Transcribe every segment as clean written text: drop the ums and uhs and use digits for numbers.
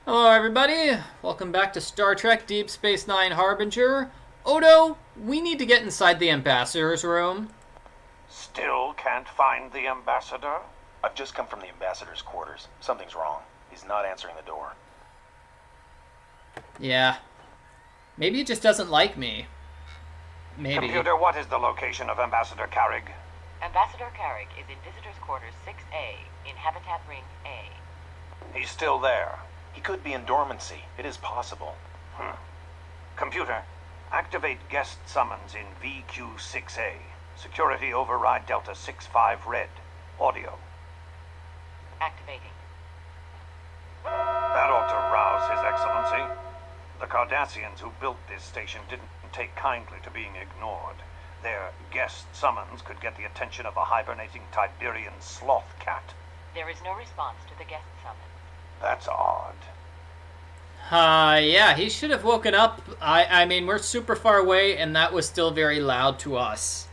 Hello, everybody. Welcome back to Star Trek Deep Space Nine Harbinger. Odo, we need to get inside the Ambassador's room. Still can't find the Ambassador? I've just come from the Ambassador's quarters. Something's wrong. He's not answering the door. Yeah. Maybe he just doesn't like me. Maybe. Computer, what is the location of Ambassador Kerrig? Ambassador Kerrig is in Visitors Quarters 6A, in Habitat Ring A. He's still there. He could be in dormancy. It is possible. Computer, activate guest summons in VQ6A. Security override Delta 65 Red. Audio. Activating. That ought to rouse His Excellency. The Cardassians who built this station didn't take kindly to being ignored. Their guest summons could get the attention of a hibernating Tiberian sloth cat. There is no response to the guest summons. That's odd. Yeah, he should have woken up. I mean, we're super far away, and that was still very loud to us.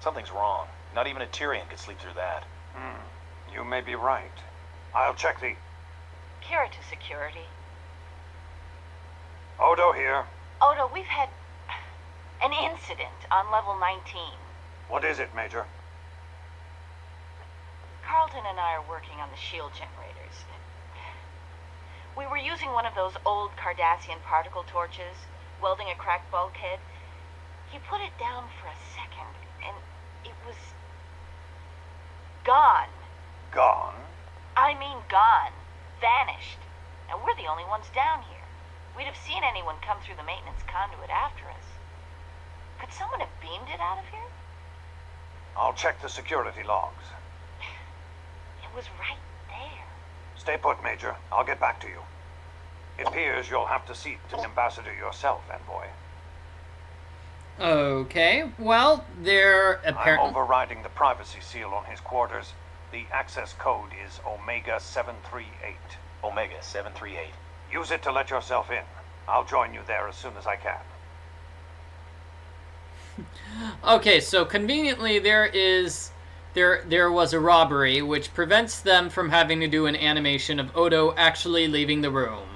Something's wrong. Not even a Tyrian could sleep through that. You may be right. I'll check the... Kira to security. Odo here. Odo, we've had an incident on level 19. What is it, Major? Carlton and I are working on the shield generators. We were using one of those old Cardassian particle torches, welding a cracked bulkhead. He put it down for a second, and it was... gone. Gone? I mean gone. Vanished. And we're the only ones down here. We'd have seen anyone come through the maintenance conduit after us. Could someone have beamed it out of here? I'll check the security logs. It was right there. Stay put, Major. I'll get back to you. It appears you'll have to seat the Ambassador yourself, Envoy. Okay, well, they're I'm apparently... overriding the privacy seal on his quarters. The access code is Omega 738. Omega 738. Use it to let yourself in. I'll join you there as soon as I can. Okay, so conveniently there was a robbery, which prevents them from having to do an animation of Odo actually leaving the room.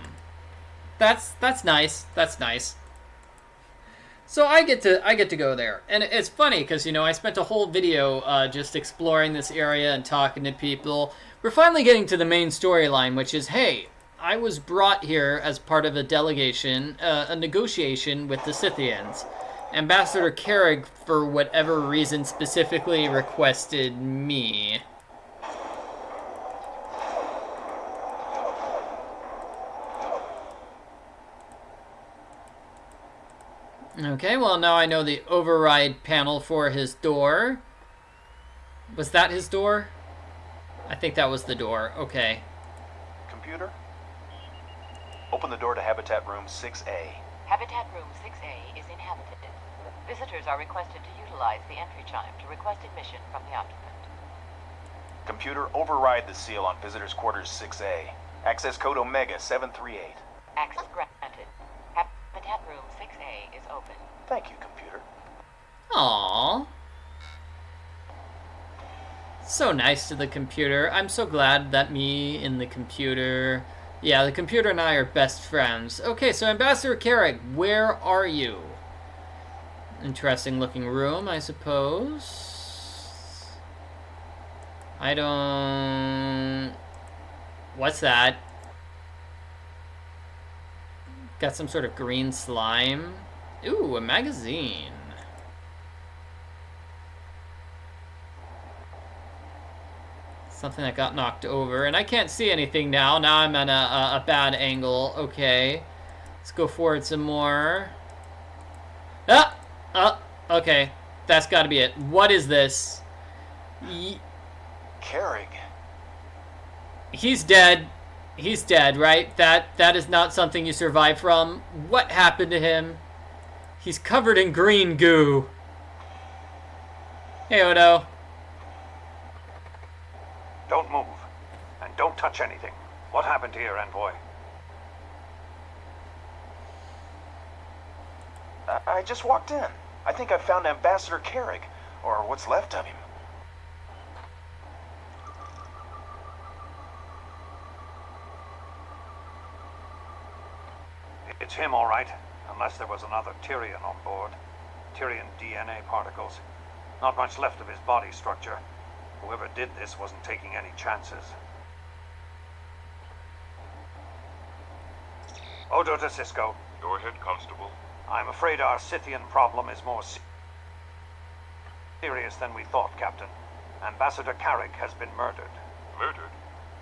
That's nice. That's nice. So I get to go there, and it's funny because I spent a whole video just exploring this area and talking to people. We're finally getting to the main storyline, which is, hey, I was brought here as part of a delegation, a negotiation with the Scythians. Ambassador Kerrig, for whatever reason, specifically requested me. Okay, well, now I know the override panel for his door. Was that his door? I think that was the door. Okay. Computer? Open the door to Habitat Room 6A. Habitat Room 6A is inhabited. Visitors are requested to utilize the entry chime to request admission from the occupant. Computer, override the seal on Visitors Quarters 6A. Access code Omega 738. Access granted. Habitat Room 6A is open. Thank you, computer. Aww. So nice to the computer. I'm so glad that me and the computer... Yeah, the computer and I are best friends. Okay, so Ambassador Kerrig, where are you? Interesting looking room, I suppose. I don't... What's that? Got some sort of green slime. Ooh, a magazine. Something that got knocked over. And I can't see anything now. Now I'm at a bad angle. Okay. Let's go forward some more. Okay. That's got to be it. What is this? Kerrig. He's dead. He's dead, right? That is not something you survive from. What happened to him? He's covered in green goo. Hey, Odo. Don't move. And don't touch anything. What happened here, Envoy? I just walked in. I think I found Ambassador Kerrig, or what's left of him. It's him, all right. Unless there was another Tyrian on board. Tyrian DNA particles. Not much left of his body structure. Whoever did this wasn't taking any chances. Odo to Cisco. Go ahead, Constable. I'm afraid our Scythian problem is more serious than we thought, Captain. Ambassador Kerrig has been murdered. Murdered?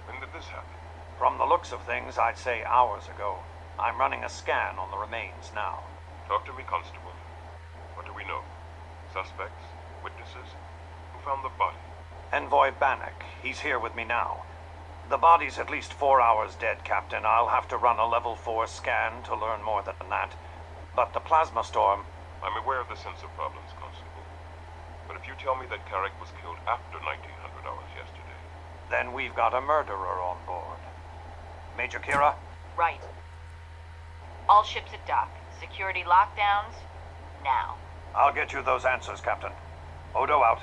When did this happen? From the looks of things, I'd say hours ago. I'm running a scan on the remains now. Talk to me, Constable. What do we know? Suspects? Witnesses? Who found the body? Envoy Bannik. He's here with me now. The body's at least 4 hours dead, Captain. I'll have to run a level 4 scan to learn more than that. But the plasma storm... I'm aware of the sensor problems, Constable. But if you tell me that Kerrig was killed after 1900 hours yesterday... Then we've got a murderer on board. Major Kira? Right. All ships at dock. Security lockdowns, now. I'll get you those answers, Captain. Odo out.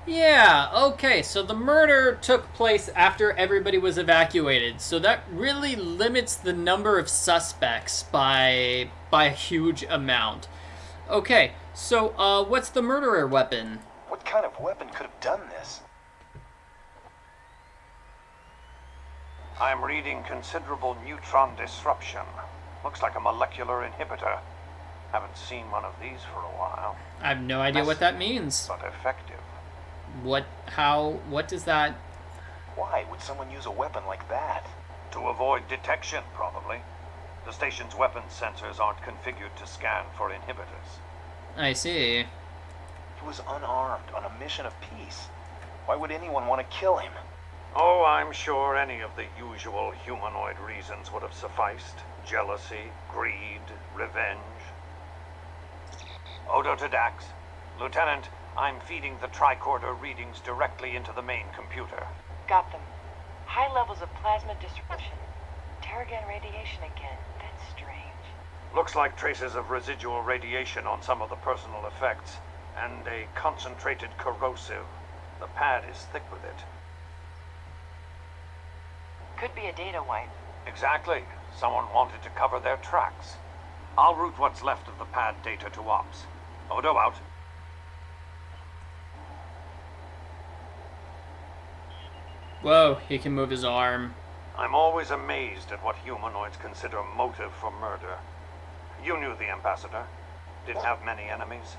Yeah, okay, so the murder took place after everybody was evacuated, so that really limits the number of suspects by a huge amount. Okay, so what's the murderer weapon? What kind of weapon could have done this? I'm reading considerable neutron disruption. Looks like a molecular inhibitor. Haven't seen one of these for a while. I have no idea what that means. But effective. What does that... Why would someone use a weapon like that? To avoid detection, probably. The station's weapons sensors aren't configured to scan for inhibitors. I see. He was unarmed, on a mission of peace. Why would anyone want to kill him? Oh, I'm sure any of the usual humanoid reasons would have sufficed. Jealousy, greed, revenge. Odo to Dax. Lieutenant, I'm feeding the tricorder readings directly into the main computer. Got them. High levels of plasma disruption. Terrigen radiation again. That's strange. Looks like traces of residual radiation on some of the personal effects, and a concentrated corrosive. The pad is thick with it. Could be a data wipe. Exactly. Someone wanted to cover their tracks. I'll route what's left of the pad data to ops. Odo out. Whoa, he can move his arm. I'm always amazed at what humanoids consider motive for murder. You knew the Ambassador. Didn't have many enemies.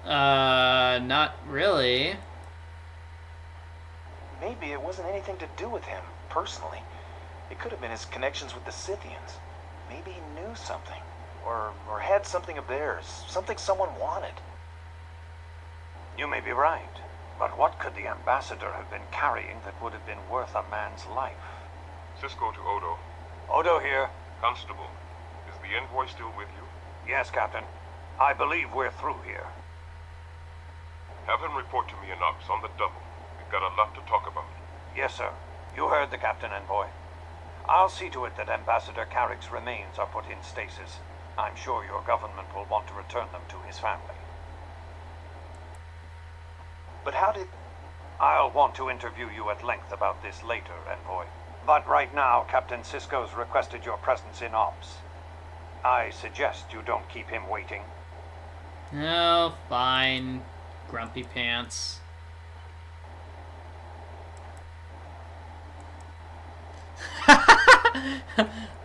Not really. Maybe it wasn't anything to do with him, personally. It could have been his connections with the Scythians. Maybe he knew something. Or had something of theirs. Something someone wanted. You may be right. But what could the Ambassador have been carrying that would have been worth a man's life? Cisco to Odo. Odo here. Constable, is the Envoy still with you? Yes, Captain. I believe we're through here. Have him report to me in ops on the double. We've got a lot to talk about. Yes, sir. You heard the Captain, Envoy. I'll see to it that Ambassador Kerrig's remains are put in stasis. I'm sure your government will want to return them to his family. But how did... I'll want to interview you at length about this later, Envoy. But right now, Captain Cisco's requested your presence in ops. I suggest you don't keep him waiting. Oh, fine. Grumpy pants.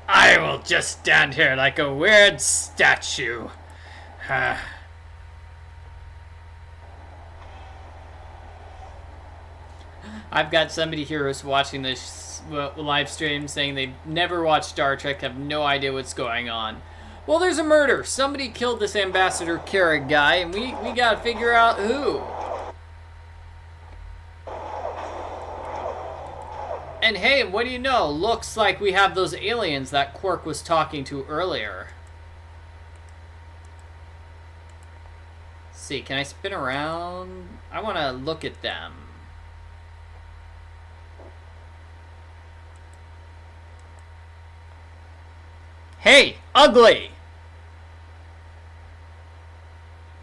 I will just stand here like a weird statue. I've got somebody here who's watching this live stream saying they've never watched Star Trek, have no idea what's going on. Well, there's a murder. Somebody killed this Ambassador Kerrig guy, and we gotta figure out who. And hey, what do you know? Looks like we have those aliens that Quark was talking to earlier. Let's see, can I spin around? I want to look at them. Hey, ugly!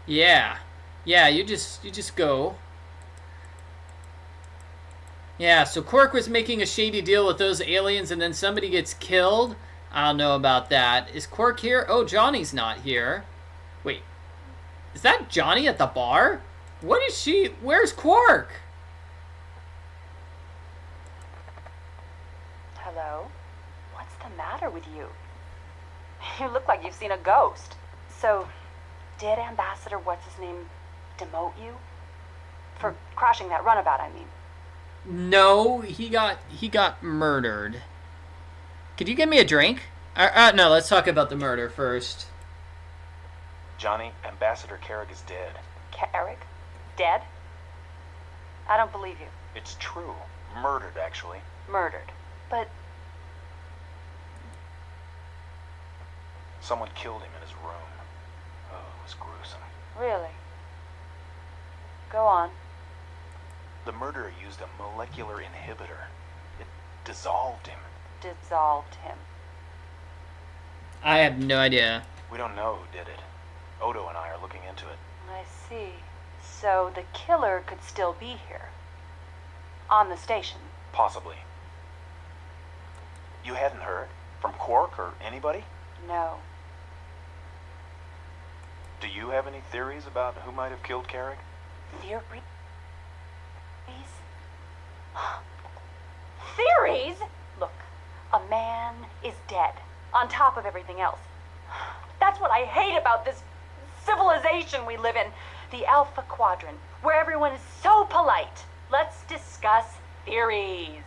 Yeah, you just go. Yeah, so Quark was making a shady deal with those aliens and then somebody gets killed. I don't know about that. Is Quark here? Oh, Johnny's not here. Wait, is that Johnny at the bar? What is she? Where's Quark? Hello? What's the matter with you? You look like you've seen a ghost. So, did Ambassador What's-His-Name demote you? For crashing that runabout, I mean. No, he got murdered. Could you give me a drink? No, let's talk about the murder first. Johnny, Ambassador Kerrig is dead. Kerrig? Dead? I don't believe you. It's true. Murdered, actually. Murdered. But Someone killed him in his room. Oh, it was gruesome. really? Go on. The murderer used a molecular inhibitor. It dissolved him. Dissolved him. I have no idea. We don't know who did it. Odo and I are looking into it. I see. So the killer could still be here. On the station. Possibly. You hadn't heard? From Quark or anybody? No. Do you have any theories about who might have killed Kerrig? Theories? Theories? Look, a man is dead, on top of everything else. That's what I hate about this civilization we live in. The Alpha Quadrant, where everyone is so polite. Let's discuss theories.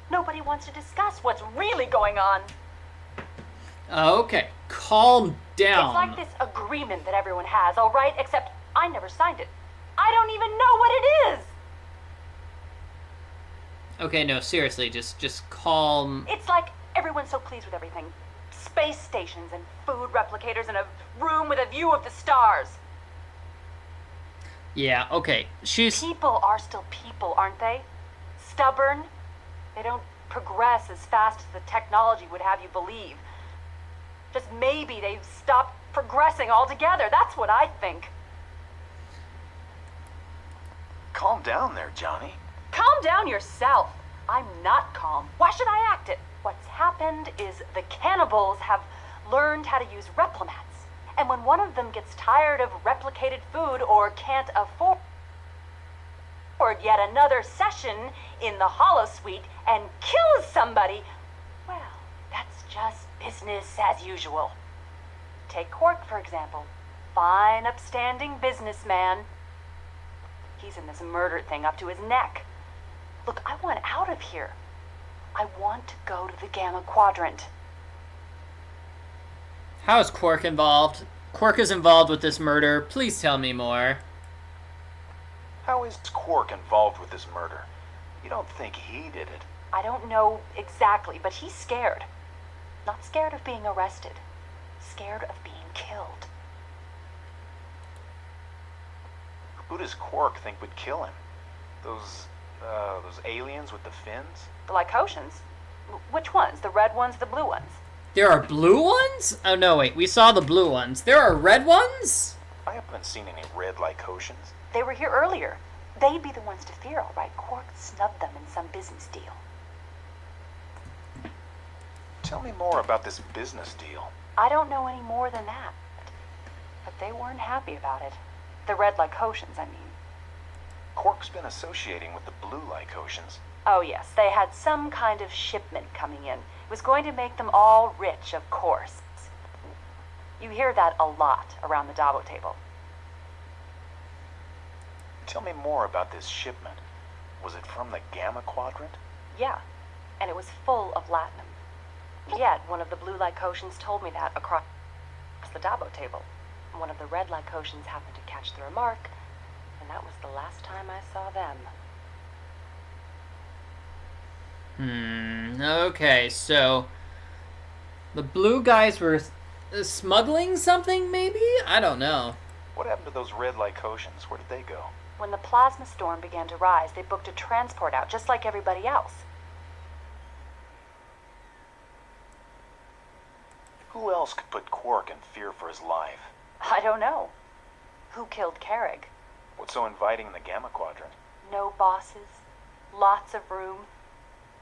Nobody wants to discuss what's really going on. Okay, calm down. It's like this agreement that everyone has, all right? Except I never signed it. I don't even know what it is. Okay, no, seriously, just calm. It's like everyone's so pleased with everything. Space stations and food replicators and a room with a view of the stars. Yeah, okay. People are still people, aren't they? Stubborn. They don't progress as fast as the technology would have you believe. Just maybe they've stopped progressing altogether. That's what I think. Calm down there, Johnny. Calm down yourself. I'm not calm. Why should I act it? What's happened is the cannibals have learned how to use replimats. And when one of them gets tired of replicated food or can't afford yet another session in the holosuite and kills somebody, well, that's just business as usual. Take Quark, for example. Fine, upstanding businessman. He's in this murder thing up to his neck. Look, I want out of here. I want to go to the Gamma Quadrant. How is Quark involved? Quark is involved with this murder. Please tell me more. How is Quark involved with this murder? You don't think he did it? I don't know exactly, but he's scared. Not scared of being arrested. Scared of being killed. Who does Quark think would kill him? Those aliens with the fins? The Lykotians? Which ones? The red ones, the blue ones? There are blue ones? Oh, no, wait. We saw the blue ones. There are red ones? I haven't seen any red Lykotians. They were here earlier. They'd be the ones to fear, all right. Quark snubbed them in some business deal. Tell me more about this business deal. I don't know any more than that. But they weren't happy about it. The red Lykotians, I mean. Quark's been associating with the blue Lykotians. Oh, yes. They had some kind of shipment coming in. It was going to make them all rich, of course. You hear that a lot around the Dabo table. Tell me more about this shipment. Was it from the Gamma Quadrant? Yeah, and it was full of latinum. Yet, one of the blue Lykotians told me that across the Dabo table. One of the red Lykotians happened to catch the remark, and that was the last time I saw them. Okay, so the blue guys were smuggling something, maybe? I don't know. What happened to those red Lykotians? Where did they go? When the plasma storm began to rise, they booked a transport out, just like everybody else. Who else could put Quark in fear for his life? I don't know. Who killed Kerrig? What's so inviting in the Gamma Quadrant? No bosses, lots of room.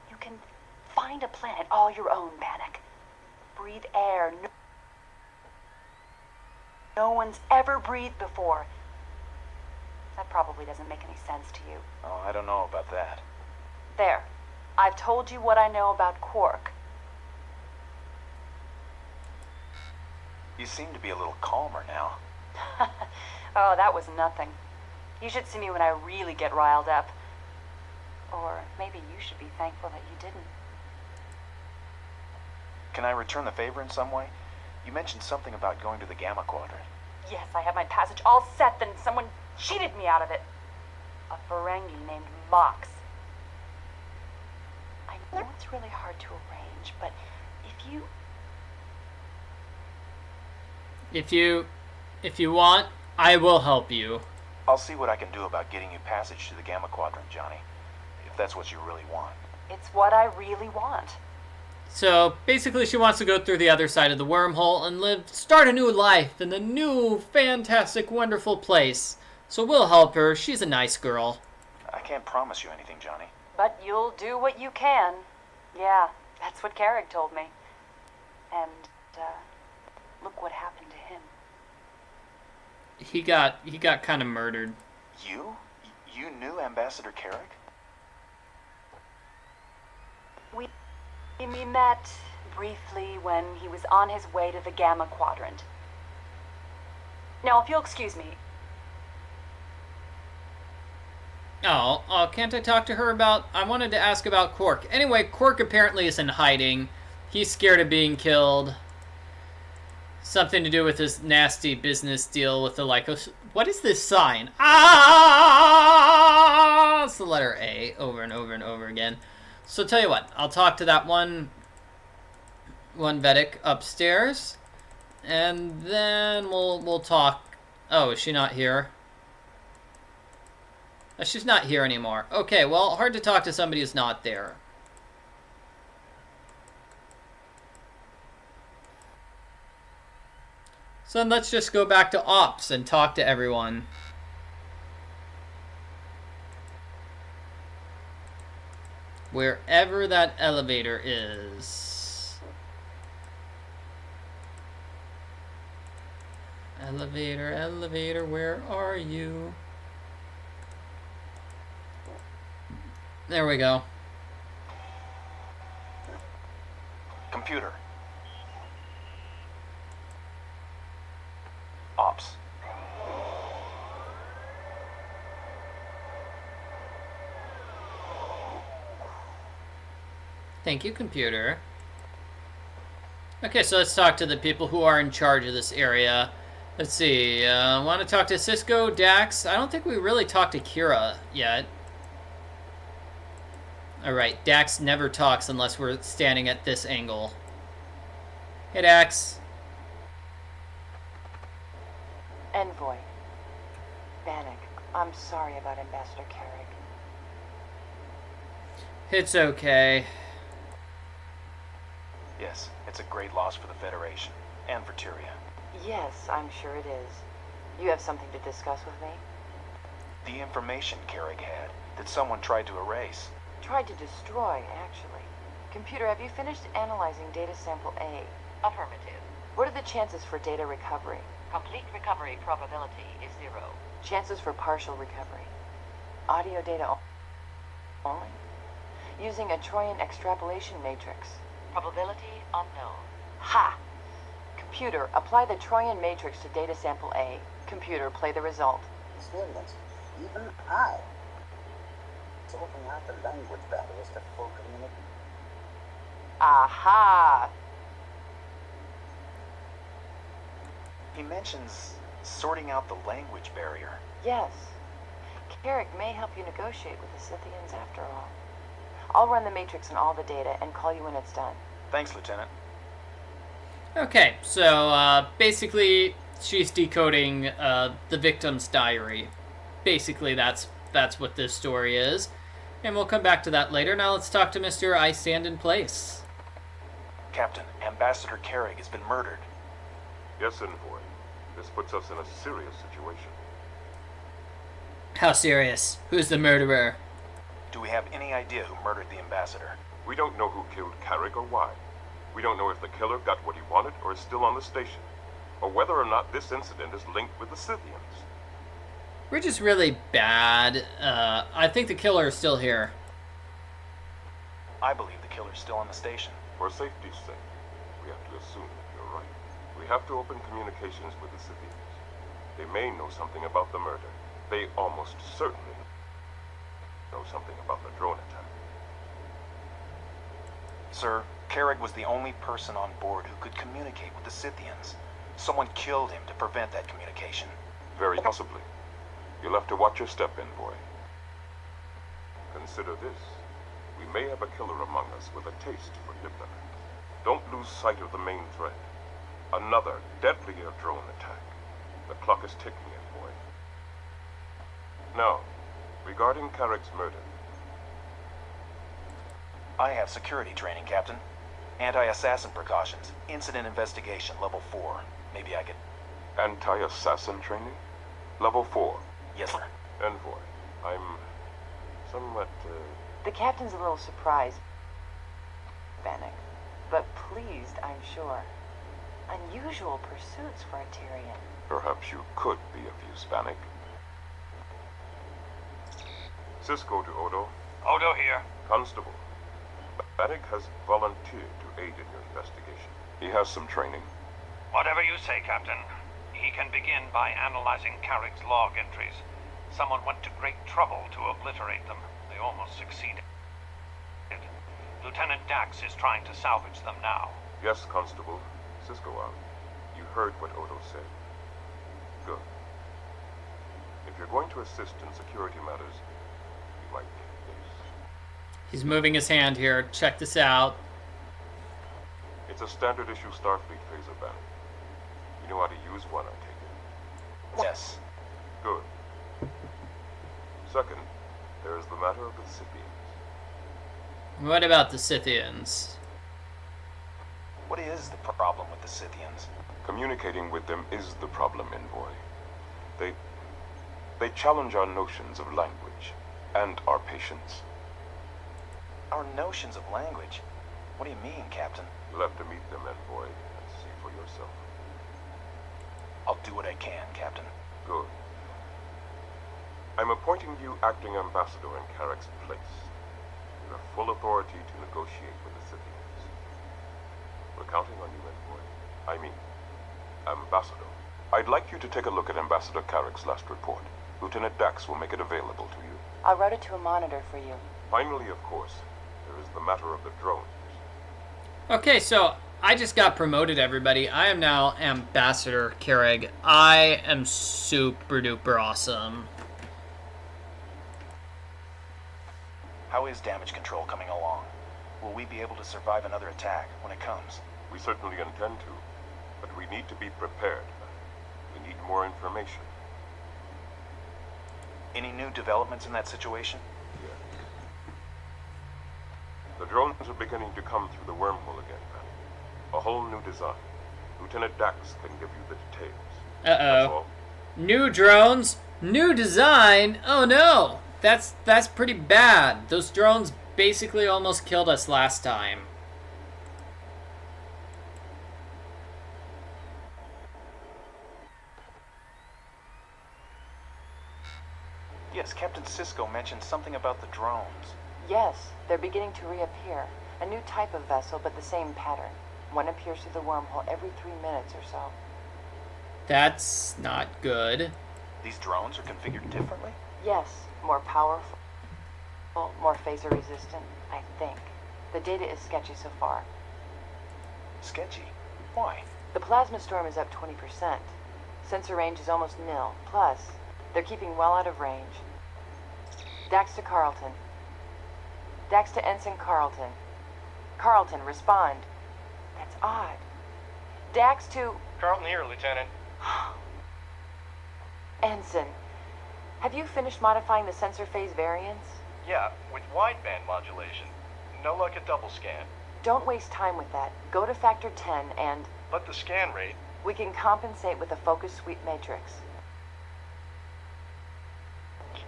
You can find find a planet all your own, Bannik. Breathe air no one's ever breathed before. That probably doesn't make any sense to you. Oh, I don't know about that. There. I've told you what I know about Quark. You seem to be a little calmer now. Oh, that was nothing. You should see me when I really get riled up. Or maybe you should be thankful that you didn't. Can I return the favor in some way? You mentioned something about going to the Gamma Quadrant. Yes, I had my passage all set, then someone cheated me out of it. A Ferengi named Mox. I know it's really hard to arrange, but If you want, I will help you. I'll see what I can do about getting you passage to the Gamma Quadrant, Johnny. If that's what you really want. it's what I really want. So basically she wants to go through the other side of the wormhole and start a new life in the new, fantastic, wonderful place. So we'll help her. She's a nice girl. I can't promise you anything, Johnny. But you'll do what you can. Yeah, that's what Kerrig told me. And, look what happened to him. He got kind of murdered. You? You knew Ambassador Kerrig? We met briefly when he was on his way to the Gamma Quadrant. Now, if you'll excuse me. Oh, can't I talk to her about... I wanted to ask about Quark. Anyway, Quark apparently is in hiding. He's scared of being killed. Something to do with his nasty business deal with the Lykotians. What is this sign? Ah! It's the letter A over and over and over again. So tell you what, I'll talk to that one Vedic upstairs, and then we'll talk. Oh, is she not here? She's not here anymore. Okay, well, hard to talk to somebody who's not there. So then let's just go back to Ops and talk to everyone. Wherever that elevator is. Elevator, elevator, where are you? There we go. Computer. Ops. Thank you, computer. Okay, so let's talk to the people who are in charge of this area. Let's see, want to talk to Cisco, Dax? I don't think we really talked to Kira yet. Alright, Dax never talks unless we're standing at this angle. Hey, Dax. Envoy. Bannik, I'm sorry about Ambassador Kerrig. It's okay. Yes, it's a great loss for the Federation, and for Tyria. Yes, I'm sure it is. You have something to discuss with me? The information Kerrig had, that someone tried to erase. Tried to destroy, actually. Computer, have you finished analyzing data sample A? Affirmative. What are the chances for data recovery? Complete recovery probability is 0. Chances for partial recovery? Audio data only? Using a Troyan extrapolation matrix? Probability unknown. Ha! Computer, apply the Troyan matrix to data sample A. Computer, play the result. Experience, even I. Sorting out the language barriers to full community. Aha! He mentions sorting out the language barrier. Yes. Kerrig may help you negotiate with the Scythians after all. I'll run the matrix and all the data and call you when it's done. Thanks, Lieutenant. Okay, so basically she's decoding the victim's diary. Basically that's what this story is. And we'll come back to that later. Now let's talk to Mr. I Stand in Place. Captain, Ambassador Kerrig has been murdered. Yes, Envoy. This puts us in a serious situation. How serious? Who's the murderer? Do we have any idea who murdered the Ambassador? We don't know who killed Kerrig or why. We don't know if the killer got what he wanted or is still on the station, or whether or not this incident is linked with the Scythians. We're just really bad. I think the killer is still here. I believe the killer's still on the station. For safety's sake, we have to assume that you're right. We have to open communications with the Scythians. They may know something about the murder. They almost certainly know something about the drone attack. Sir, Kerrig was the only person on board who could communicate with the Scythians. Someone killed him to prevent that communication. Very possibly. You'll have to watch your step, Envoy. Consider this. We may have a killer among us with a taste for diplomat. Don't lose sight of the main threat. Another deadlier drone attack. The clock is ticking, Envoy. Now, regarding Kerrig's murder. I have security training, Captain. Anti-assassin precautions. Incident investigation, level 4. Maybe I could... Anti-assassin training? Level 4. Yes, sir. Envoy, I'm somewhat, The captain's a little surprised, Bannik, but pleased, I'm sure. Unusual pursuits for a Tyrian. Perhaps you could be of use, Bannik. Cisco to Odo. Odo here. Constable. Bannik has volunteered to aid in your investigation. He has some training. Whatever you say, Captain. He can begin by analyzing Kerrig's log entries. Someone went to great trouble to obliterate them. They almost succeeded. Lieutenant Dax is trying to salvage them now. Yes, Constable. Cisco out. You heard what Odo said. Good. If you're going to assist in security matters, you might need this. He's moving his hand here. Check this out. It's a standard issue Starfleet phaser, Bannik. You know how to use one, I take it. Yes. Good. Second, there is the matter of the Scythians. What about the Scythians? What is the problem with the Scythians? Communicating with them is the problem, Envoy. They challenge our notions of language and our patience. Our notions of language? What do you mean, Captain? You'll have to meet them, Envoy, and see for yourself. I'll do what I can, Captain. Good. I'm appointing you acting ambassador in Kerrig's place. You have full authority to negotiate with the Scythians. We're counting on you, Envoy. I mean, ambassador. I'd like you to take a look at Ambassador Kerrig's last report. Lieutenant Dax will make it available to you. I'll route it to a monitor for you. Finally, of course, there is the matter of the drones. Okay, so I just got promoted, everybody. I am now Ambassador Kerrig. I am super duper awesome. How is damage control coming along? Will we be able to survive another attack when it comes? We certainly intend to, but we need to be prepared. We need more information. Any new developments in that situation? Yes. The drones are beginning to come through the wormhole again, Bannik. A whole new design. Lieutenant Dax can give you the details. That's Uh-oh. all. New drones? New design? Oh no! That's pretty bad. Those drones basically almost killed us last time. Yes, Captain Cisco mentioned something about the drones. Yes, they're beginning to reappear. A new type of vessel, but the same pattern. One appears through the wormhole every 3 minutes or so. That's not good. These drones are configured differently? Yes, more powerful, more phaser resistant, I think. The data is sketchy so far. Sketchy? Why? The plasma storm is up 20%. Sensor range is almost nil. Plus, they're keeping well out of range. Dax to Carlton. Dax to Ensign Carlton. Carlton, respond. That's odd. Dax to... Carlton here, Lieutenant. Ensign. Have you finished modifying the sensor phase variants? Yeah, with wideband modulation. No luck at double scan. Don't waste time with that. Go to factor 10 and... But the scan rate... We can compensate with a focus sweep matrix.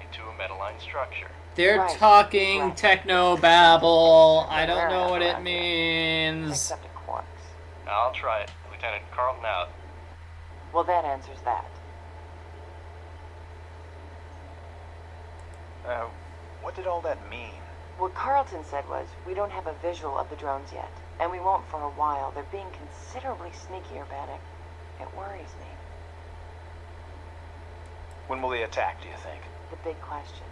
Into a metaline structure. They're Right, talking right. techno-babble. I don't Rare know enough what it around here. means. Except at Quark's. I'll try it. Lieutenant Carlton out. Well, that answers that. What did all that mean? What Carlton said was, we don't have a visual of the drones yet. And we won't for a while. They're being considerably sneakier, Bannik. It worries me. When will they attack, do you think? The big question.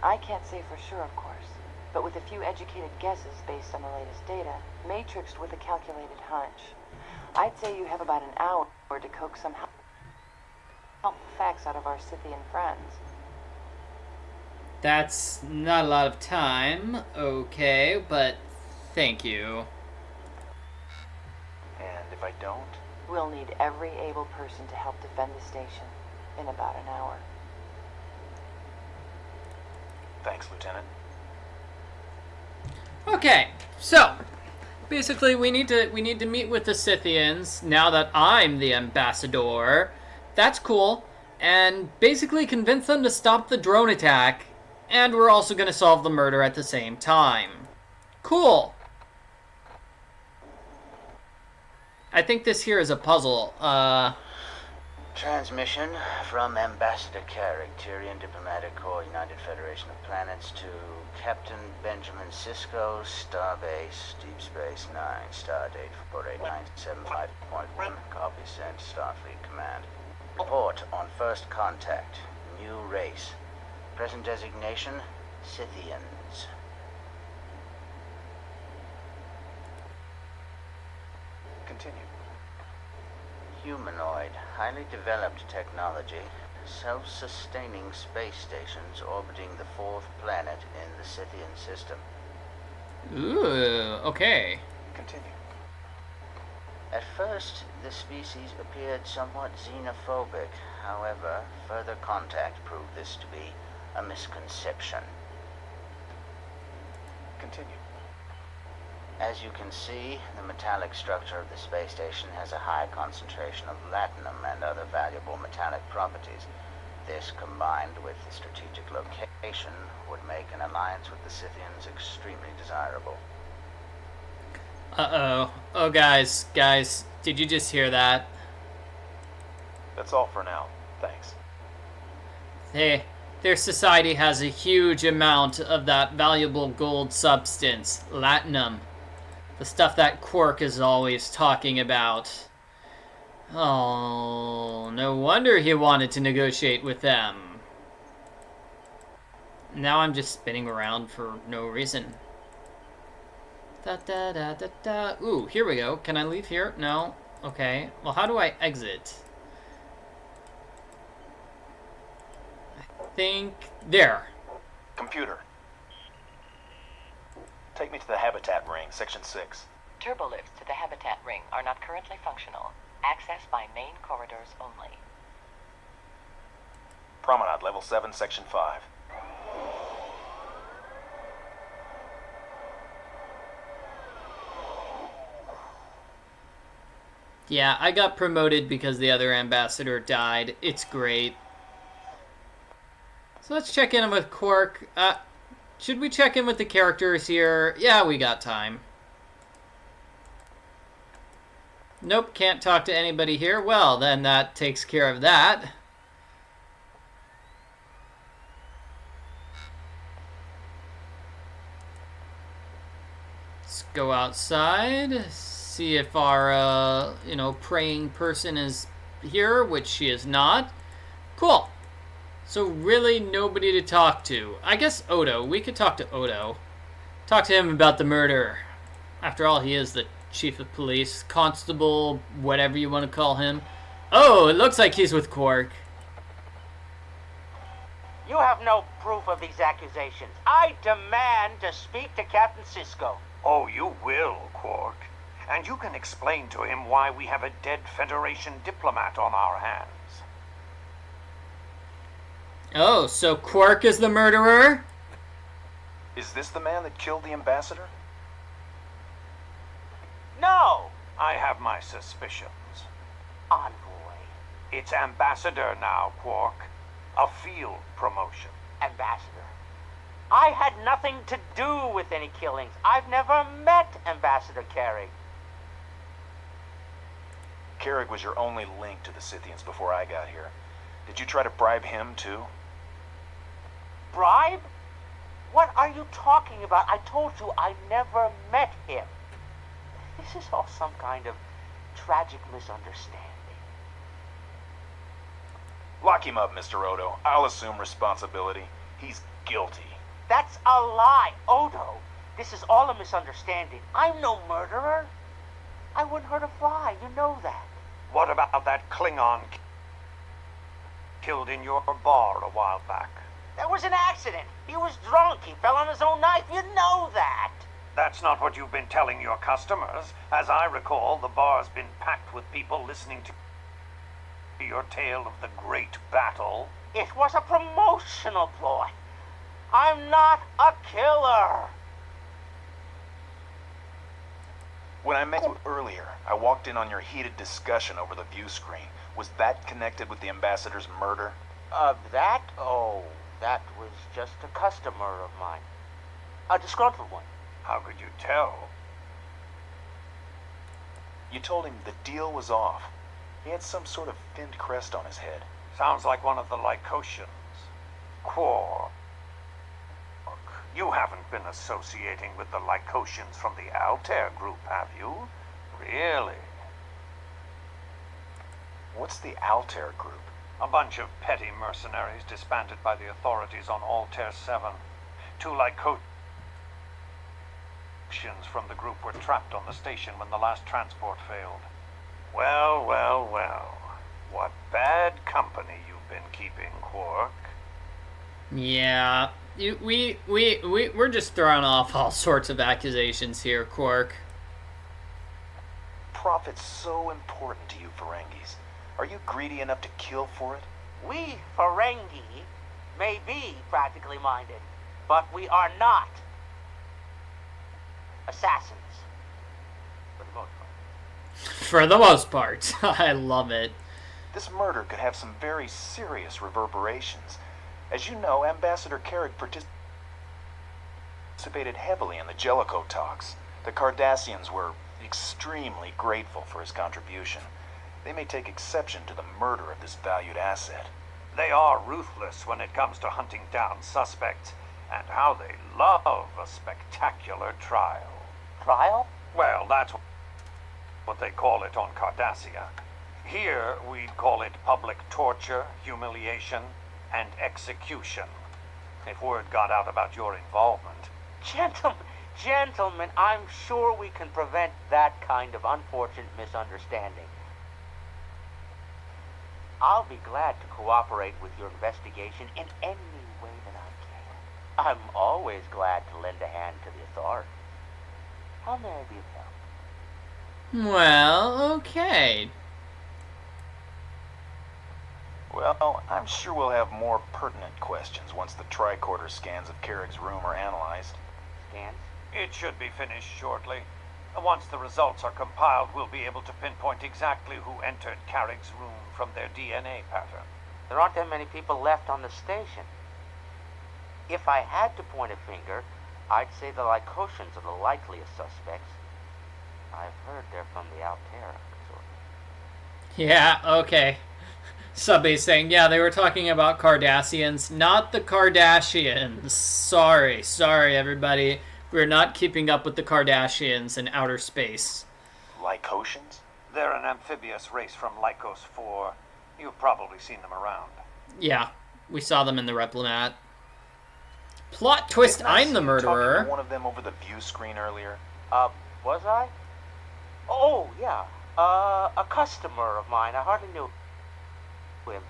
I can't say for sure, of course. But with a few educated guesses based on the latest data, matrixed with a calculated hunch, I'd say you have about an hour to coax some helpful facts out of our Scythian friends. That's not a lot of time. Okay, but thank you. And if I don't? We'll need every able person to help defend the station in about an hour. Thanks, Lieutenant. Okay, so basically we need to meet with the Scythians now that I'm the ambassador. That's cool. And basically convince them to stop the drone attack. And we're also going to solve the murder at the same time. Cool. I think this here is a puzzle. Transmission from Ambassador Kerrig, Tyrian Diplomatic Corps, United Federation of Planets, to Captain Benjamin Sisko, Starbase, Deep Space 9, Stardate 48975.1. Copy sent, Starfleet Command. Report on first contact. New race. Present designation, Scythians. Continue. Humanoid, highly developed technology, self-sustaining space stations orbiting the fourth planet in the Scythian system. Ooh, okay. Continue. At first, the species appeared somewhat xenophobic. However, further contact proved this to be a misconception. Continue. As you can see, the metallic structure of the space station has a high concentration of latinum and other valuable metallic properties. This, combined with the strategic location, would make an alliance with the Scythians extremely desirable. Uh-oh. Oh, guys, did you just hear that? That's all for now. Thanks. Hey, their society has a huge amount of that valuable gold substance, latinum. The stuff that Quark is always talking about. Oh, no wonder he wanted to negotiate with them. Now I'm just spinning around for no reason. Da da da da da. Ooh, here we go. Can I leave here? No? Okay. Well, how do I exit? I think... There. Computer. Take me to the habitat ring, section 6. Turbolifts to the habitat ring are not currently functional. Access by main corridors only. Promenade, level 7, section 5. Yeah, I got promoted because the other ambassador died. It's great. So let's check in with Quark. Should we check in with the characters here? Yeah, we got time. Nope, can't talk to anybody here. Well, then that takes care of that. Let's go outside, see if our, praying person is here, which she is not. Cool. So really nobody to talk to. I guess Odo. We could talk to Odo. Talk to him about the murder. After all, he is the chief of police, constable, whatever you want to call him. Oh, it looks like he's with Quark. You have no proof of these accusations. I demand to speak to Captain Sisko. Oh, you will, Quark. And you can explain to him why we have a dead Federation diplomat on our hands. Oh, so Quark is the murderer? Is this the man that killed the ambassador? No! I have my suspicions. Envoy. It's Ambassador now, Quark. A field promotion. Ambassador. I had nothing to do with any killings. I've never met Ambassador Kerrig. Kerrig was your only link to the Scythians before I got here. Did you try to bribe him, too? Bribe? What are you talking about? I told you I never met him. This is all some kind of tragic misunderstanding. Lock him up, Mr. Odo. I'll assume responsibility. He's guilty. That's a lie, Odo. This is all a misunderstanding. I'm no murderer. I wouldn't hurt a fly, you know that. What about that Klingon killed in your bar a while back? That was an accident. He was drunk. He fell on his own knife. You know that. That's not what you've been telling your customers. As I recall, the bar's been packed with people listening to your tale of the great battle. It was a promotional ploy. I'm not a killer. When I met you earlier, I walked in on your heated discussion over the view screen. Was that connected with the Ambassador's murder? That? Oh, that was just a customer of mine. A disgruntled one. How could you tell? You told him the deal was off. He had some sort of finned crest on his head. Sounds like one of the Lykotians. Quark. You haven't been associating with the Lykotians from the Altair group, have you? Really? What's the Altair group? A bunch of petty mercenaries disbanded by the authorities on Altair 7. 2 Lykotians from the group were trapped on the station when the last transport failed. Well, well, well. What bad company you've been keeping, Quark. Yeah, we're just throwing off all sorts of accusations here, Quark. Profit's so important to you, Ferengis. Are you greedy enough to kill for it? We, Ferengi, may be practically minded, but we are not assassins. For the most part. For the most part. I love it. This murder could have some very serious reverberations. As you know, Ambassador Kerrig participated heavily in the Jellicoe talks. The Cardassians were extremely grateful for his contribution. They may take exception to the murder of this valued asset. They are ruthless when it comes to hunting down suspects, and how they love a spectacular trial. Trial? Well, that's what they call it on Cardassia. Here, we'd call it public torture, humiliation, and execution, if word got out about your involvement. Gentlemen, I'm sure we can prevent that kind of unfortunate misunderstanding. I'll be glad to cooperate with your investigation in any way that I can. I'm always glad to lend a hand to the authorities. How may I be of help? Well, okay. Well, I'm sure we'll have more pertinent questions once the tricorder scans of Kerrig's room are analyzed. Scans? It should be finished shortly. Once the results are compiled, we'll be able to pinpoint exactly who entered Kerrig's room from their DNA pattern. There aren't that many people left on the station. If I had to point a finger, I'd say the Lykotians are the likeliest suspects. I've heard they're from the Altair consortium. Yeah, okay. Subby's saying, yeah, they were talking about Cardassians, not the Kardashians. Sorry, everybody. We're not keeping up with the Kardashians in outer space. Lykotians? They're an amphibious race from Lykos 4. You've probably seen them around. Yeah, we saw them in the Replomat. Plot twist, I'm the murderer. Talking to one of them over the view screen earlier. Was I? Oh, yeah. A customer of mine. I hardly knew him.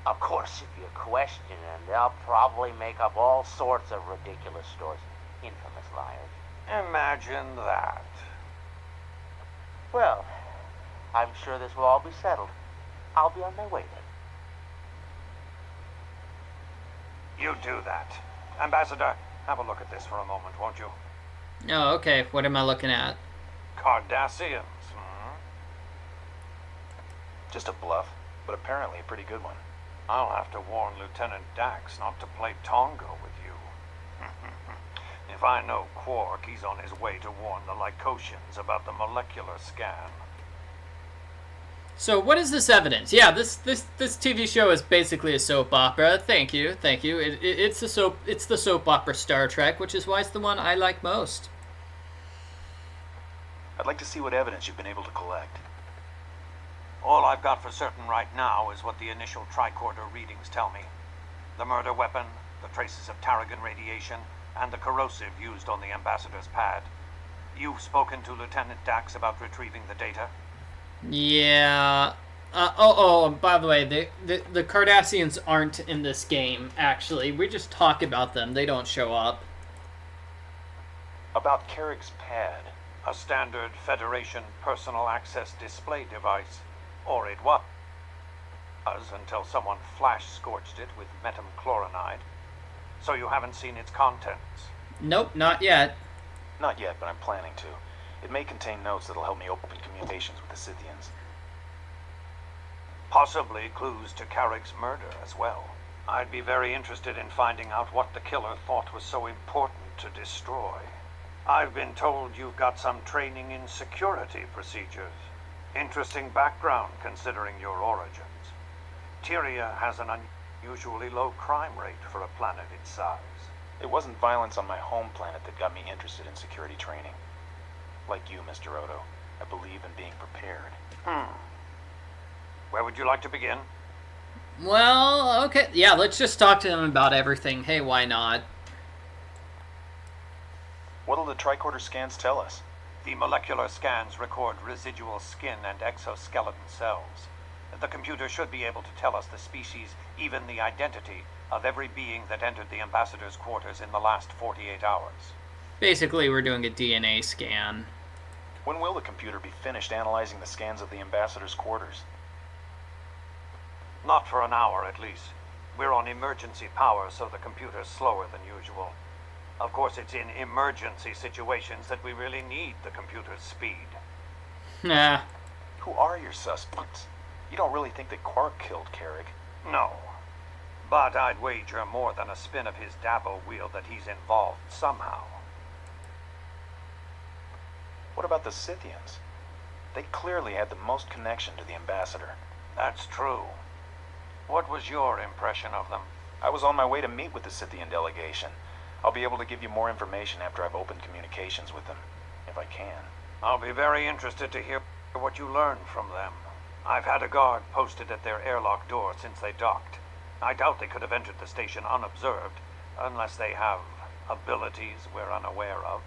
Of course, if you question them, they'll probably make up all sorts of ridiculous stories. Infamous liars. Imagine that. Well, I'm sure this will all be settled. I'll be on my way then. You do that. Ambassador, have a look at this for a moment, won't you? Oh, okay. What am I looking at? Cardassians, Just a bluff, but apparently a pretty good one. I'll have to warn Lieutenant Dax not to play Tonga with you. If I know Quark, he's on his way to warn the Lykotians about the molecular scan. So what is this evidence? Yeah, this TV show is basically a soap opera. Thank you. It's the soap opera Star Trek, which is why it's the one I like most. I'd like to see what evidence you've been able to collect. All I've got for certain right now is what the initial tricorder readings tell me. The murder weapon, the traces of Tarragon radiation, and the corrosive used on the Ambassador's pad. You've spoken to Lieutenant Dax about retrieving the data? Yeah. And by the way, the Cardassians aren't in this game, actually. We just talk about them. They don't show up. About Kerrig's pad. A standard Federation personal access display device. Or it was, until someone flash-scorched it with metachlorinide. So you haven't seen its contents? Nope, not yet. Not yet, but I'm planning to. It may contain notes that'll help me open communications with the Scythians. Possibly clues to Kerrig's murder as well. I'd be very interested in finding out what the killer thought was so important to destroy. I've been told you've got some training in security procedures. Interesting background considering your origins. Tyria has an unusually low crime rate for a planet its size. It wasn't violence on my home planet that got me interested in security training. Like you, Mr. Odo, I believe in being prepared. Where would you like to begin? Well, okay. Yeah, let's just talk to them about everything. Hey, why not? What'll the tricorder scans tell us? The molecular scans record residual skin and exoskeleton cells. The computer should be able to tell us the species, even the identity, of every being that entered the Ambassador's quarters in the last 48 hours. Basically, we're doing a DNA scan. When will the computer be finished analyzing the scans of the Ambassador's quarters? Not for an hour, at least. We're on emergency power, so the computer's slower than usual. Of course, it's in emergency situations that we really need the computer's speed. Nah. Who are your suspects? You don't really think that Quark killed Kerrig? No. But I'd wager more than a spin of his Dabo wheel that he's involved somehow. What about the Scythians? They clearly had the most connection to the Ambassador. That's true. What was your impression of them? I was on my way to meet with the Scythian delegation. I'll be able to give you more information after I've opened communications with them, if I can. I'll be very interested to hear what you learn from them. I've had a guard posted at their airlock door since they docked. I doubt they could have entered the station unobserved, unless they have abilities we're unaware of.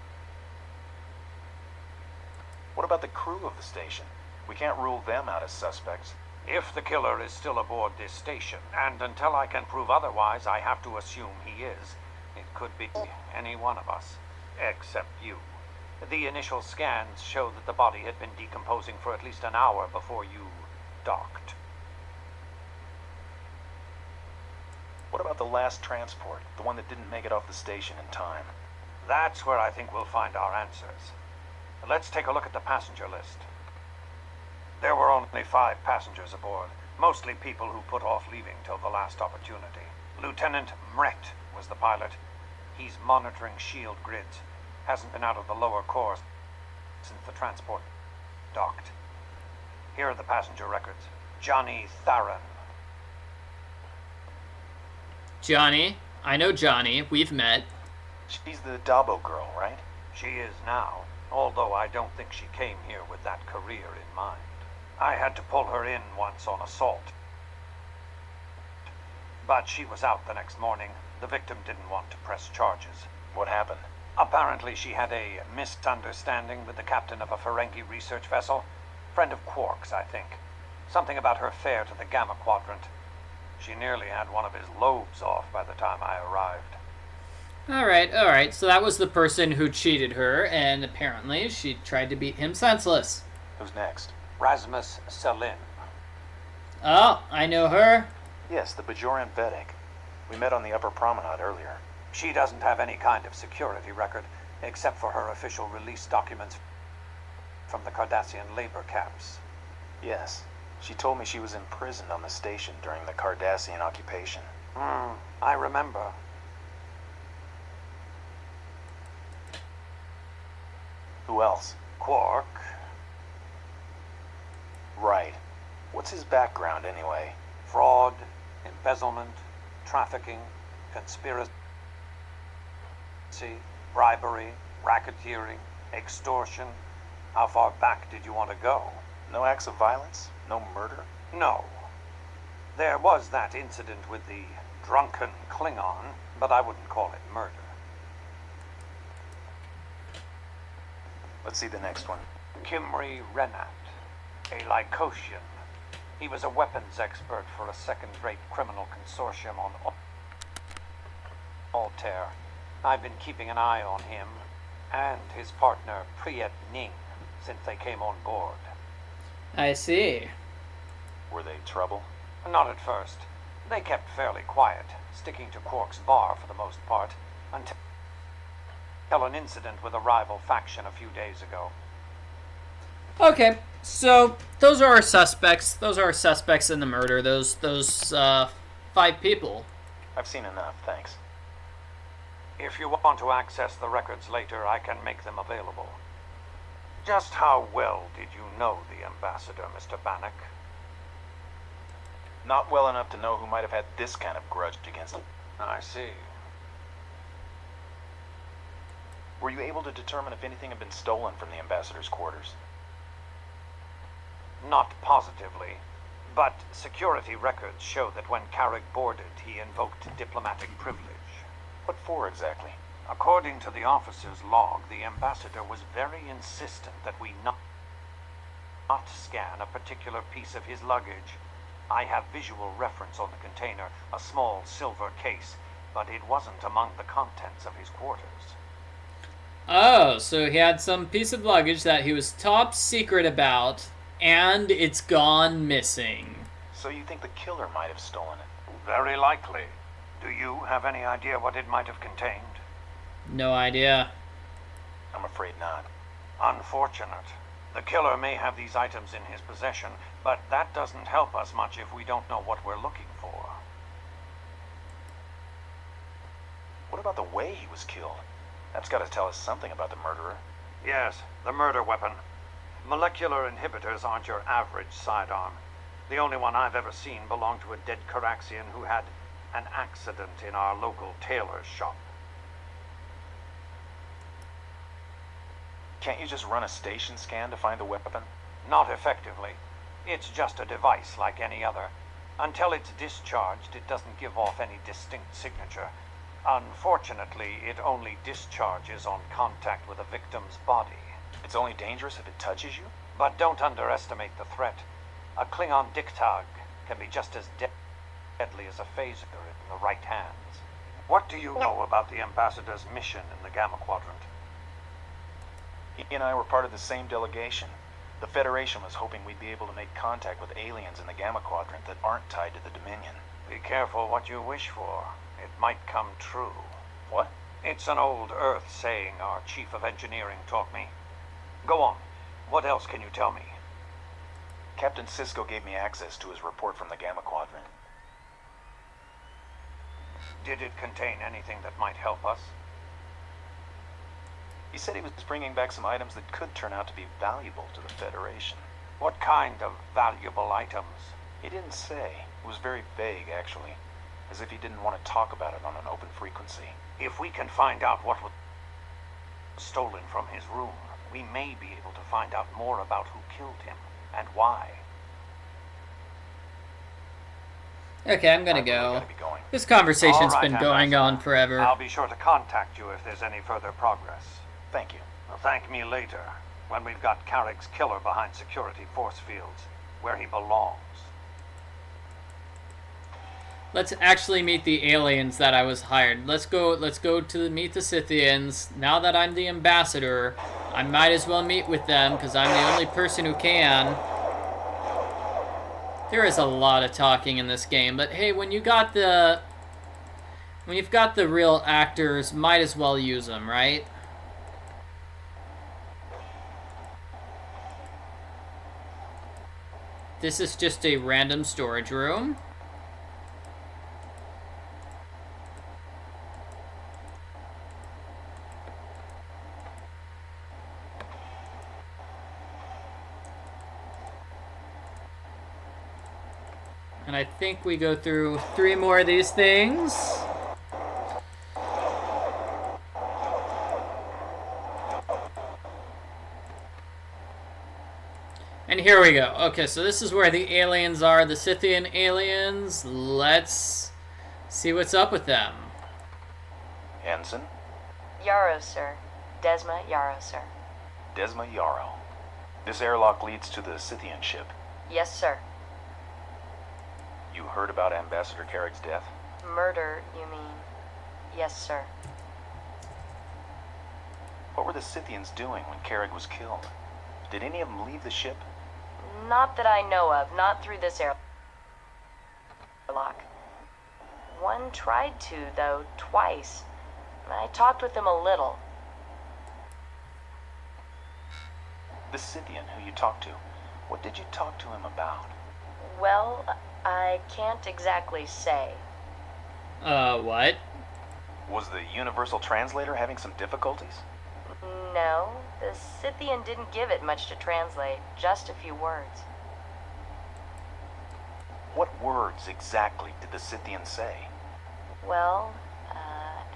What about the crew of the station? We can't rule them out as suspects. If the killer is still aboard this station, and until I can prove otherwise, I have to assume he is. It could be any one of us, except you. The initial scans show that the body had been decomposing for at least an hour before you docked. What about the last transport, the one that didn't make it off the station in time? That's where I think we'll find our answers. Let's take a look at the passenger list. There were only 5 passengers aboard, mostly people who put off leaving till the last opportunity. Lieutenant Mret was the pilot. He's monitoring shield grids. Hasn't been out of the lower core since the transport docked. Here are the passenger records. Jani Tharan. Johnny. I know Johnny. We've met. She's the Dabo girl, right? She is now, although I don't think she came here with that career in mind. I had to pull her in once on assault. But she was out the next morning. The victim didn't want to press charges. What happened? Apparently she had a misunderstanding with the captain of a Ferengi research vessel. Friend of Quark's, I think. Something about her fare to the Gamma Quadrant. She nearly had one of his lobes off by the time I arrived. Alright. So that was the person who cheated her, and apparently she tried to beat him senseless. Who's next? Rasmus Selin. Oh, I know her. Yes, the Bajoran Vedic. We met on the upper promenade earlier. She doesn't have any kind of security record, except for her official release documents from the Cardassian labor camps. Yes. She told me she was imprisoned on the station during the Cardassian occupation. I remember. Who else? Quark. Right. What's his background, anyway? Fraud, embezzlement, trafficking, conspiracy, bribery, racketeering, extortion. How far back did you want to go? No acts of violence? No murder? No. There was that incident with the drunken Klingon, but I wouldn't call it murder. Let's see the next one. Kimry Renat, a Lykotian. He was a weapons expert for a second-rate criminal consortium on Altair. I've been keeping an eye on him and his partner Priyet Ning since they came on board. I see. Were they trouble? Not at first. They kept fairly quiet, sticking to Quark's bar for the most part, until an incident with a rival faction a few days ago. Okay, so those are our suspects. Those are our suspects in the murder. Those 5 people. I've seen enough, thanks. If you want to access the records later, I can make them available. Just how well did you know the Ambassador, Mr. Bannik? Not well enough to know who might have had this kind of grudge against him. I see. Were you able to determine if anything had been stolen from the Ambassador's quarters? Not positively, but security records show that when Kerrig boarded, he invoked diplomatic privilege. What for exactly? According to the officer's log, the Ambassador was very insistent that we not scan a particular piece of his luggage. I have visual reference on the container, a small silver case, but it wasn't among the contents of his quarters. Oh, so he had some piece of luggage that he was top secret about, and it's gone missing. So you think the killer might have stolen it? Very likely. Do you have any idea what it might have contained? No idea. I'm afraid not. Unfortunate. The killer may have these items in his possession, but that doesn't help us much if we don't know what we're looking for. What about the way he was killed? That's got to tell us something about the murderer. Yes, the murder weapon. Molecular inhibitors aren't your average sidearm. The only one I've ever seen belonged to a dead Caraxian who had an accident in our local tailor's shop. Can't you just run a station scan to find the weapon? Not effectively. It's just a device like any other. Until it's discharged, it doesn't give off any distinct signature. Unfortunately, it only discharges on contact with a victim's body. It's only dangerous if it touches you? But don't underestimate the threat. A Klingon dictog can be just as deadly as a phaser in the right hands. What do you know about the Ambassador's mission in the Gamma Quadrant? He and I were part of the same delegation. The Federation was hoping we'd be able to make contact with aliens in the Gamma Quadrant that aren't tied to the Dominion. Be careful what you wish for. It might come true. What? It's an old Earth saying our Chief of Engineering taught me. Go on. What else can you tell me? Captain Sisko gave me access to his report from the Gamma Quadrant. Did it contain anything that might help us? He said he was bringing back some items that could turn out to be valuable to the Federation. What kind of valuable items? He didn't say. It was very vague, actually. As if he didn't want to talk about it on an open frequency. If we can find out what was stolen from his room, we may be able to find out more about who killed him and why. Okay, I'm gonna go. Gotta be going. This conversation's All right, been going on Ambassador. forever. I'll be sure to contact you if there's any further progress. Thank you. Well, thank me later, when we've got Kerrig's killer behind security force fields, where he belongs. Let's actually meet the aliens that I was hired. Let's go to meet the Scythians. Now that I'm the ambassador, I might as well meet with them because I'm the only person who can. There is a lot of talking in this game, but hey, when you've got the real actors, might as well use them, right? This is just a random storage room. And I think we go through 3 more of these things. And here we go. Okay, so this is where the aliens are, the Scythian aliens. Let's see what's up with them. Ensign? Yarrow, sir. Desma Yarrow, sir. Desma Yarrow. This airlock leads to the Scythian ship. Yes, sir. You heard about Ambassador Kerrig's death? Murder, you mean? Yes, sir. What were the Scythians doing when Kerrig was killed? Did any of them leave the ship? Not that I know of. Not through this airlock. One tried to, though, twice. I talked with him a little. The Scythian who you talked to, what did you talk to him about? Well, I can't exactly say. What? Was the Universal Translator having some difficulties? No, the Scythian didn't give it much to translate, just a few words. What words exactly did the Scythian say? Well,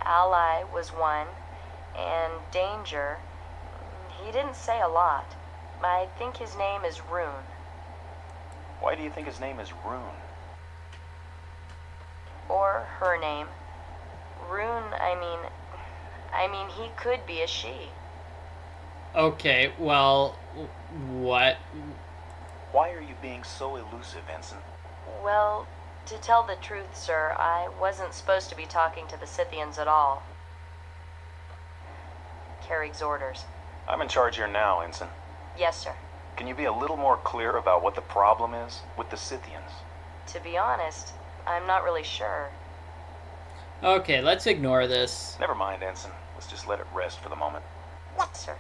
ally was one, and danger, he didn't say a lot. I think his name is Rune. Why do you think his name is Rune? Or her name. Rune, I mean, he could be a she. Okay, well, what? Why are you being so elusive, Ensign? Well, to tell the truth, sir, I wasn't supposed to be talking to the Scythians at all. Kerrig's orders. I'm in charge here now, Ensign. Yes, sir. Can you be a little more clear about what the problem is with the Scythians? To be honest, I'm not really sure. Okay, let's ignore this. Never mind, Ensign. Let's just let it rest for the moment. What, sir?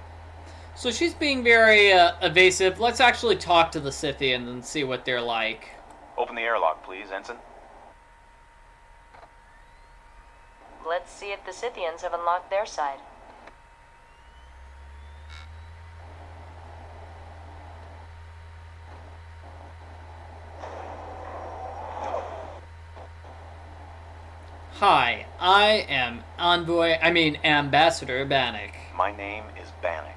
So she's being very evasive. Let's actually talk to the Scythians and see what they're like. Open the airlock, please, Ensign. Let's see if the Scythians have unlocked their side. Hi, I am Ambassador Bannik. My name is Bannik.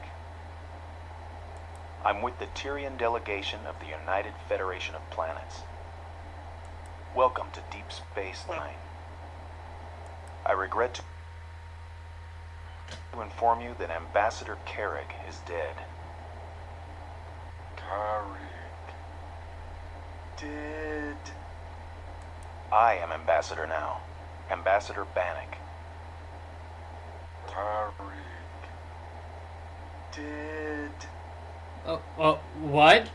I'm with the Tyrian delegation of the United Federation of Planets. Welcome to Deep Space Nine. I regret to inform you that Ambassador Kerrig is dead. Kerrig. Dead. I am Ambassador now. Ambassador Bannik. Kerrig. Dead. What?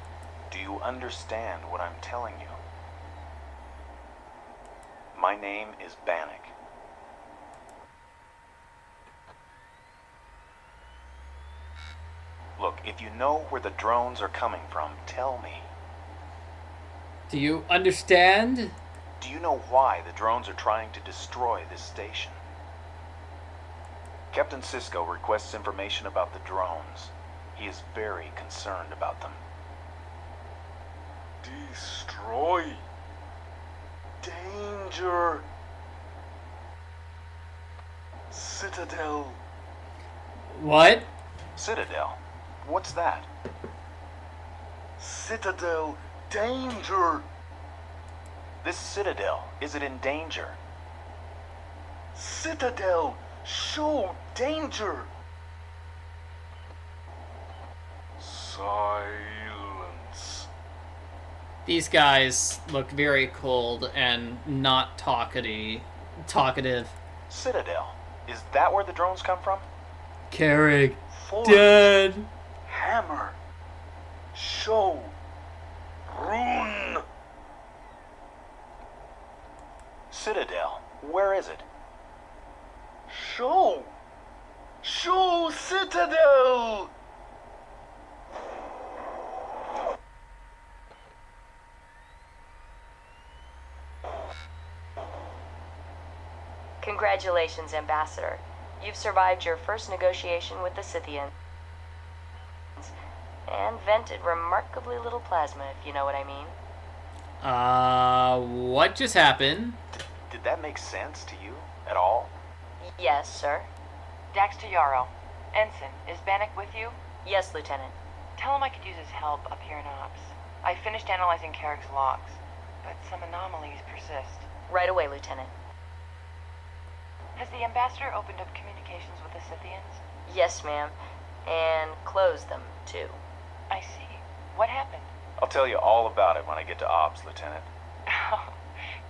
Do you understand what I'm telling you? My name is Bannik. Look, if you know where the drones are coming from, tell me. Do you understand? Do you know why the drones are trying to destroy this station? Captain Sisko requests information about the drones. He is very concerned about them. Destroy. Danger. Citadel. What? Citadel? What's that? Citadel. Danger. This Citadel, is it in danger? Citadel. Show danger. Silence. These guys look very cold and not talkative. Citadel, is that where the drones come from? Kerrig. Forward. Dead. Hammer. Show. Rune. Citadel, where is it? Show. Show Citadel. Congratulations, Ambassador. You've survived your first negotiation with the Scythians. And vented remarkably little plasma, if you know what I mean. What just happened? Did that make sense to you at all? Yes, sir. Dax to Yarrow. Ensign, is Bannik with you? Yes, Lieutenant. Tell him I could use his help up here in Ops. I finished analyzing Kerrig's logs, but some anomalies persist. Right away, Lieutenant. Has the Ambassador opened up communications with the Scythians? Yes, ma'am. And closed them, too. I see. What happened? I'll tell you all about it when I get to Ops, Lieutenant.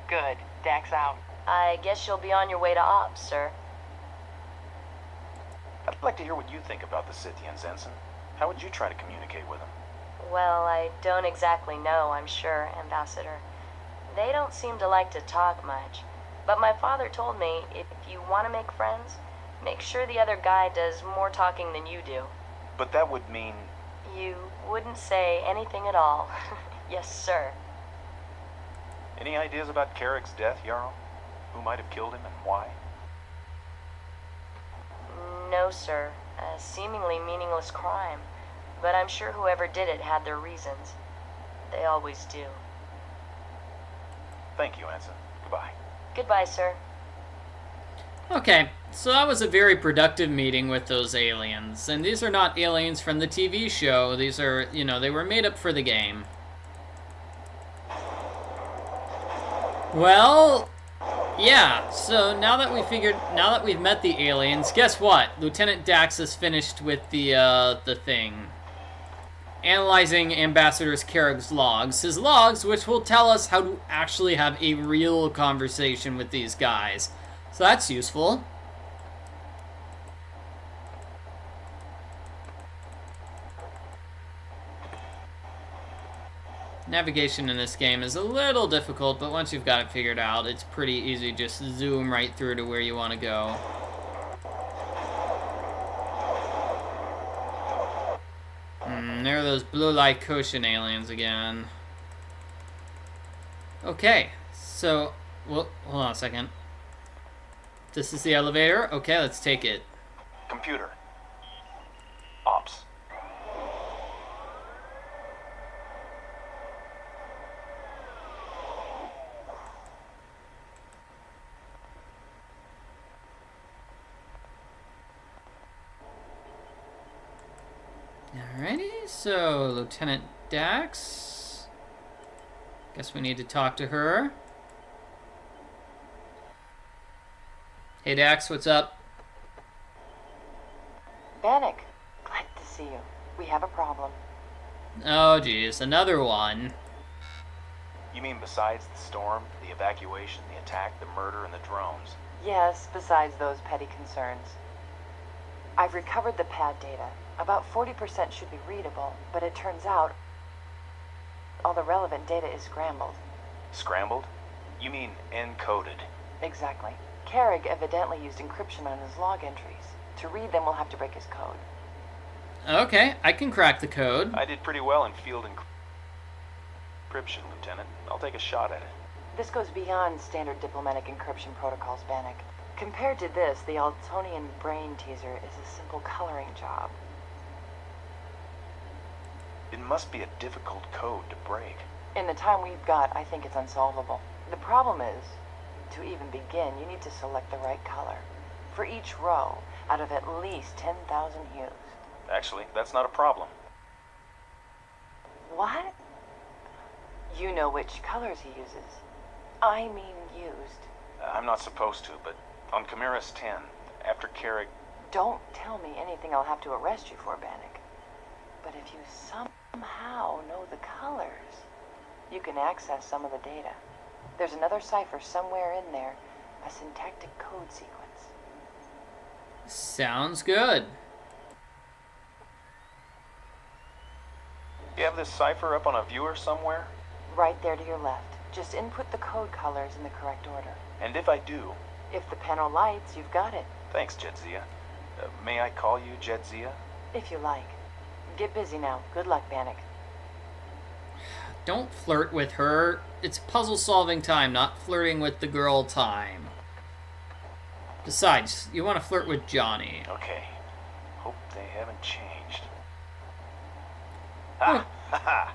Good. Dax out. I guess you'll be on your way to Ops, sir. I'd like to hear what you think about the Scythians, Ensign. How would you try to communicate with them? Well, I don't exactly know, I'm sure, Ambassador. They don't seem to like to talk much. But my father told me, if you want to make friends, make sure the other guy does more talking than you do. But that would mean... You wouldn't say anything at all. Yes, sir. Any ideas about Kerrig's death, Yarrow? Who might have killed him and why? No, sir. A seemingly meaningless crime. But I'm sure whoever did it had their reasons. They always do. Thank you, Ensign. Goodbye. Goodbye, sir. Okay, so that was a very productive meeting with those aliens. And these are not aliens from the TV show. These are, you know, they were made up for the game. Well, yeah, so now that we've met the aliens, guess what? Lieutenant Dax is finished with the thing. Analyzing Ambassador Kerrig's logs. His logs, which will tell us how to actually have a real conversation with these guys. So that's useful. Navigation in this game is a little difficult, but once you've got it figured out, it's pretty easy. Just zoom right through to where you want to go. There are those blue Lykotian aliens again. Okay, so, well, hold on a second. This is the elevator? Okay, let's take it. Computer. Ops. Alrighty, so Lieutenant Dax. Guess we need to talk to her. Hey Dax, what's up? Bannik, glad to see you. We have a problem. Oh geez, another one. You mean besides the storm, the evacuation, the attack, the murder, and the drones? Yes, besides those petty concerns. I've recovered the pad data. About 40% should be readable, but it turns out all the relevant data is scrambled. Scrambled? You mean encoded? Exactly. Kerrig evidently used encryption on his log entries. To read them, we'll have to break his code. Okay, I can crack the code. I did pretty well in field encryption, Lieutenant. I'll take a shot at it. This goes beyond standard diplomatic encryption protocols, Bannik. Compared to this, the Altonian brain teaser is a simple coloring job. It must be a difficult code to break. In the time we've got, I think it's unsolvable. The problem is, to even begin, you need to select the right color. For each row, out of at least 10,000 hues. Actually, that's not a problem. What? You know which colors he uses. I mean used. I'm not supposed to, but on Chimera's 10, after Kerrig... Don't tell me anything I'll have to arrest you for, Bannik. But if you somehow know the colors, you can access some of the data. There's another cipher somewhere in there, a syntactic code sequence. Sounds good. You have this cipher up on a viewer somewhere? Right there to your left. Just input the code colors in the correct order. And if I do... If the panel lights, you've got it. Thanks, Jedzia. May I call you Jedzia? If you like. Get busy now. Good luck, Bannik. Don't flirt with her. It's puzzle-solving time, not flirting with the girl time. Besides, you want to flirt with Jani. Okay. Hope they haven't changed. Ha! Ha ha!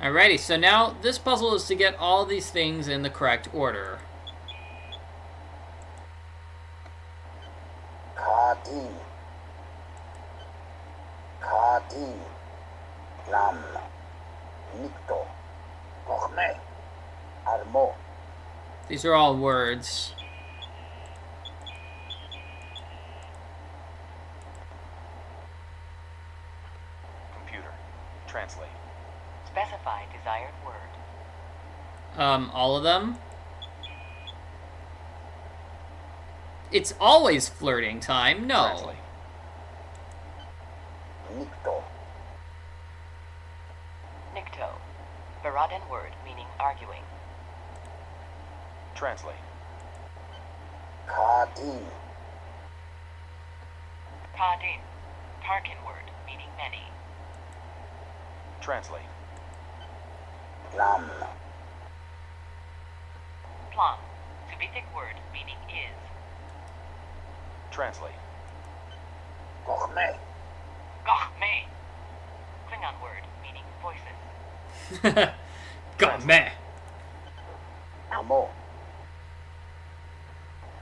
Alrighty, so now this puzzle is to get all these things in the correct order. Kadi. Kadi. Lam. Nikto. Kochme. Armo. These are all words. Computer. Translate. Specify desired word. All of them? It's always flirting time. No. Translate. Nikto. Nikto. Baradan word meaning arguing. Translate. Kadi. Kadin. Tarkin word meaning many. Translate. Lam. Plum. Semitic word meaning is. Translate. Kochme. Gochme. Klingon word meaning voices. God, man. Amo.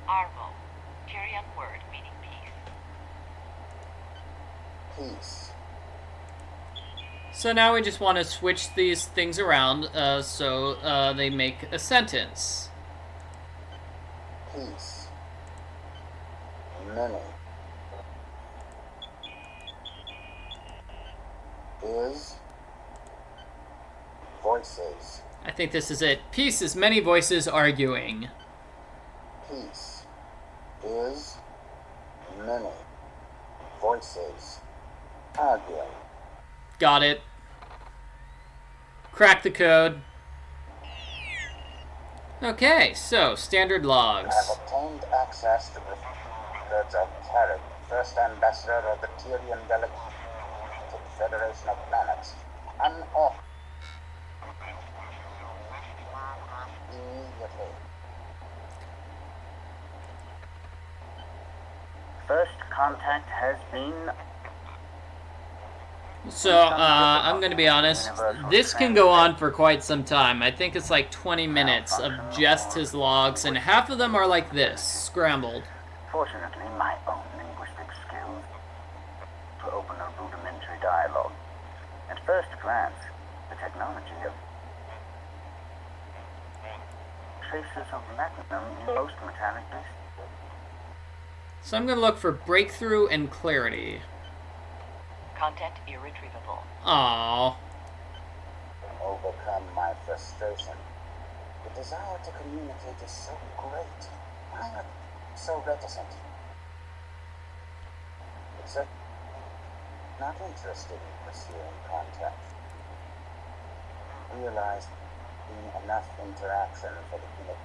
Armo. Tyrian word meaning peace. Peace. So now we just want to switch these things around so they make a sentence. Peace. Many. Is. Voices. I think this is it. Peace is many voices arguing. Peace. Is. Many. Voices. Arguing. Got it. Crack the code. Okay, so standard I logs. have obtained access to the records of Kerrig, first ambassador of the Tyrian Galactic Federation of Planets. Unauthorized. Immediately. First contact has been. So, I'm gonna be honest, this can go on for quite some time. I think it's like 20 minutes of just his logs, and half of them are like this, scrambled. Fortunately, my own linguistic skills to open a rudimentary dialogue. At first glance, the technology of traces of latinum in most metallic discs. So I'm gonna look for breakthrough and clarity. Content irretrievable. Aww. Overcome my frustration. The desire to communicate is so great. Why am I so reticent? Except not interested in pursuing contact. Realized being enough interaction for the unit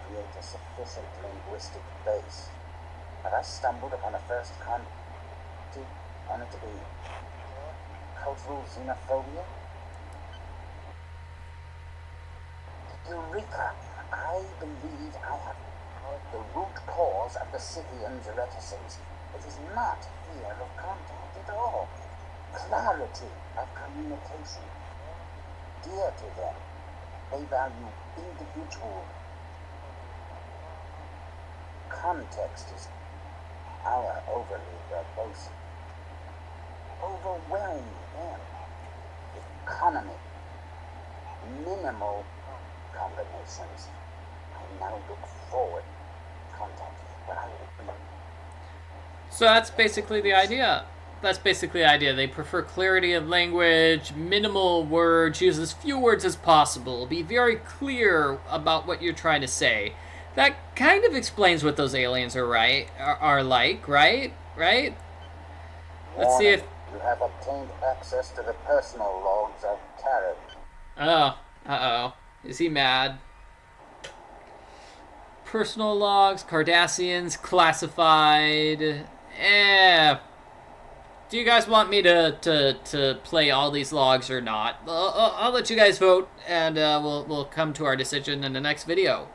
create a sufficient linguistic base. Have I stumbled upon a first contact on it to be cultural xenophobia? Eureka! I believe I have the root cause of the Scythians' reticence. It is not fear of contact at all. Clarity of communication. Dear to them, they value individual. Context is our overly verbose. Overwhelm them. Economy. Minimal combinations. I now look forward to contact, but I will be. So that's basically the idea. That's basically the idea. They prefer clarity of language, minimal words, use as few words as possible, be very clear about what you're trying to say. That kind of explains what those aliens are like, right? Right? Let's see if... You have obtained access to the personal logs of Kerrig. Oh, uh-oh. Is he mad? Personal logs, Cardassians, classified. Do you guys want me to play all these logs or not? I'll let you guys vote, and we'll come to our decision in the next video.